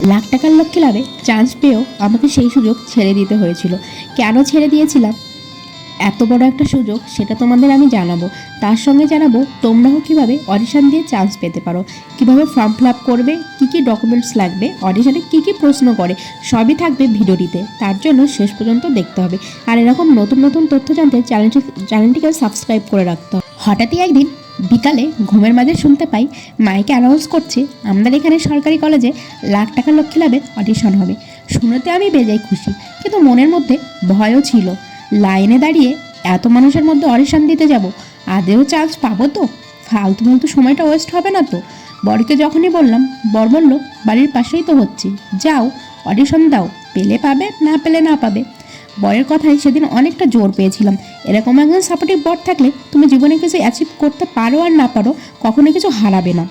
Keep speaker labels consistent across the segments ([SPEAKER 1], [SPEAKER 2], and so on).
[SPEAKER 1] লাখ টাকার লক্ষ্যে লাভে চান্স পেয়েও আমাকে সেই সুযোগ ছেড়ে দিতে হয়েছিল। কেন ছেড়ে দিয়েছিলাম? এত বড় একটা সুযোগ, সেটা তোমাদের আমি জানাবো। তার সঙ্গে জানাবো তোমরাও কীভাবে অডিশন দিয়ে চান্স পেতে পারো, কিভাবে ফর্ম ফিল আপ করবে, কী কী ডকুমেন্টস লাগবে, অডিশনে কী কী প্রশ্ন করে, সবই থাকবে ভিডিওটিতে। তার জন্য শেষ পর্যন্ত দেখতে হবে। আর এরকম নতুন নতুন তথ্য জানতে চ্যানেলটিকে সাবস্ক্রাইব করে রাখতে হবে। হঠাৎই একদিন বিকালে ঘুমের মাঝে শুনতে পাই মাইকে অ্যানাউন্স করছে আমাদের এখানে সরকারি কলেজে লাখ টাকার লক্ষ্যে লাভে অডিশন হবে। শুনেতে আমি বেজায় খুশি, কিন্তু মনের মধ্যে ভয়ও ছিল। লাইনে দাঁড়িয়ে এত মানুষের মধ্যে অডিশন দিতে যাব, আদেও চান্স পাবো তো? ফালতু ফালতু সময়টা ওয়েস্ট হবে না তো? বরকে যখনই বললাম, বর বলল বাড়ির পাশেই তো হচ্ছে, যাও অডিশন দাও, পেলে পাবে, না পেলে না পাবে। বরের কথায় সেদিন অনেকটা জোর পেয়েছিলাম। এরকম একজন সাপোর্টিভ বর থাকলে তুমি জীবনে কিছু অ্যাচিভ করতে পারো আর না পারো, কখনো কিছু হারাবে না।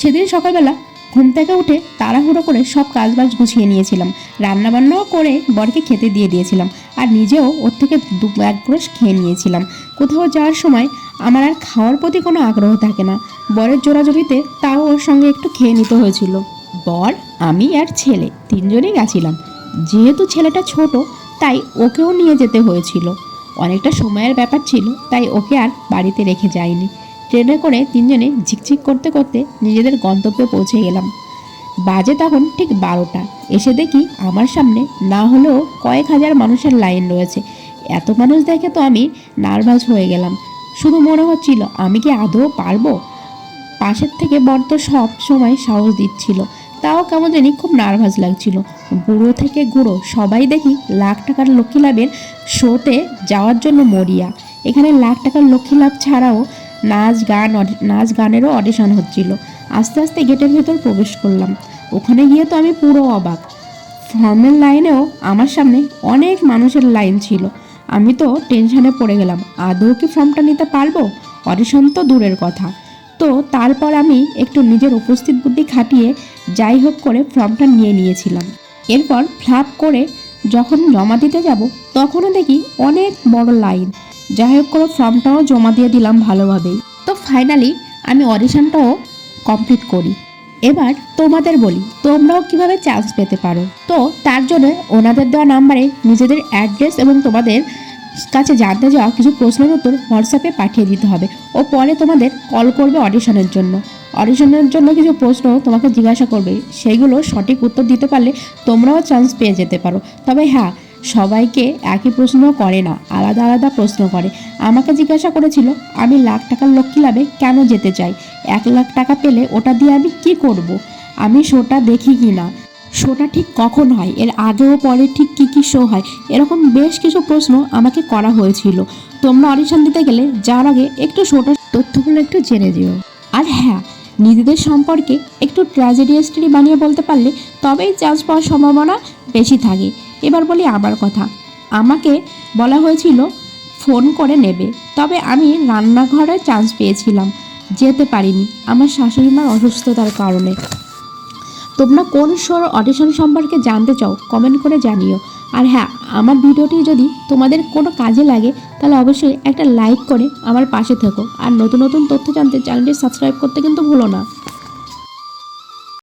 [SPEAKER 1] সেদিন সকালবেলা ঘুম থেকে উঠে তাড়াহুড়ো করে সব কাজবাজ গুছিয়ে নিয়েছিলাম, রান্নাবান্নাও করে বরকে খেতে দিয়ে দিয়েছিলাম, আর নিজেও ওর থেকে এক ব্রশ খেয়ে নিয়েছিলাম। কোথাও যাওয়ার সময় আমার আর খাওয়ার প্রতি কোনো আগ্রহ থাকে না। বরের জোরাজোরিতে তাও ওর সঙ্গে একটু খেয়ে নিতে হয়েছিল। বর, আমি আর ছেলে তিনজনই গেছিলাম। যেহেতু ছেলেটা ছোট, তাই ওকেও নিয়ে যেতে হয়েছিল। অনেকটা সময়ের ব্যাপার ছিল, তাই ওকে আর বাড়িতে রেখে যাইনি। ট্রেনে করে তিনজনে ঝিকঝিক করতে করতে নিজেদের গন্তব্যে পৌঁছে গেলাম। বাজে তখন ঠিক 12টা। এসে দেখি আমার সামনে না হলেও কয়েক হাজার মানুষের লাইন রয়েছে। এত মানুষ দেখে তো আমি নার্ভাস হয়ে গেলাম। শুধু মনে হচ্ছিল আমি কি আদৌ পারবো। পাশের থেকে বর তো সব সময় সাহস দিচ্ছিল, তাও কেমন জানি খুব নার্ভাস লাগছিল। বুড়ো থেকে গুঁড়ো সবাই দেখি লাখ টাকার লক্ষ্মী লাভের শোতে যাওয়ার জন্য মরিয়া। এখানে লাখ টাকার লক্ষ্মী লাভ ছাড়াও নাচ গানেরও অডিশন হচ্ছিল। আস্তে আস্তে গেটের ভেতর প্রবেশ করলাম। ওখানে গিয়ে তো আমি পুরো অবাক। ফর্মের লাইনেও আমার সামনে অনেক মানুষের লাইন ছিল। আমি তো টেনশনে পড়ে গেলাম, আদৌ কি ফর্মটা নিতে পারবো? অডিশন তো দূরের কথা। তো তারপর আমি একটু নিজের উপস্থিত বুদ্ধি খাটিয়ে যাই হোক করে ফর্মটা নিয়ে নিয়েছিলাম। এরপর ফ্লাপ করে যখন জমা দিতে যাব, তখনও দেখি অনেক বড় লাইন। যাই হোক করে ফর্মটাও জমা দিয়ে দিলাম ভালোভাবেই। তো ফাইনালি আমি অডিশনটাও কমপ্লিট করি। এবার তোমাদের বলি তোমরাও কিভাবে চান্স পেতে পারো। তো তার জন্য ওনাদের দেওয়া নাম্বারে নিজেদের অ্যাড্রেস এবং তোমাদের কাছে জানতে যাওয়া কিছু প্রশ্নের উত্তর হোয়াটসঅ্যাপে পাঠিয়ে দিতে হবে। ও পরে তোমাদের কল করবে অডিশনের জন্য কিছু প্রশ্ন তোমাকে জিজ্ঞাসা করবে। সেইগুলো সঠিক উত্তর দিতে পারলে তোমরাও চান্স পেয়ে যেতে পারো। তবে হ্যাঁ, সবাইকে একই প্রশ্ন করে না, আলাদা আলাদা প্রশ্ন করে। আমাকে জিজ্ঞাসা করেছিল আমি লাখ টাকার লক্ষ্মী লাভে কেন যেতে চাই, 1 লাখ টাকা পেলে ওটা দিয়ে আমি কি করব, আমি শোটা দেখি কি না, শোটা ঠিক কখন হয়, এর আগে ও পরে ঠিক কী কী শো হয়, এরকম বেশ কিছু প্রশ্ন আমাকে করা হয়েছিল। তোমরা অডিশন দিতে গেলে যাওয়ার আগে একটু শোটার তথ্যগুলো একটু জেনে দিও। আর হ্যাঁ, নিজেদের সম্পর্কে একটু ট্র্যাজেডি স্টোরি বানিয়ে বলতে পারলে তবেই চান্স পাওয়ার সম্ভাবনা বেশি থাকে। এবার বলি আমার কথা। আমাকে বলা হয়েছিল ফোন করে নেবে, তবে আমি রান্নাঘরে চান্স পেয়েছিলাম, যেতে পারিনি আমার শাশুড়ি মার অসুস্থতার কারণে। তোমরা কোন শোর অডিশন সম্পর্কে জানতে চাও কমেন্ট করে জানিও। আর হ্যাঁ, আমার ভিডিওটি যদি তোমাদের কোনো কাজে লাগে তাহলে অবশ্যই একটা লাইক করে আমার পাশে থেকো। আর নতুন নতুন তথ্য জানতে চ্যানেলটি সাবস্ক্রাইব করতে কিন্তু ভুলো না।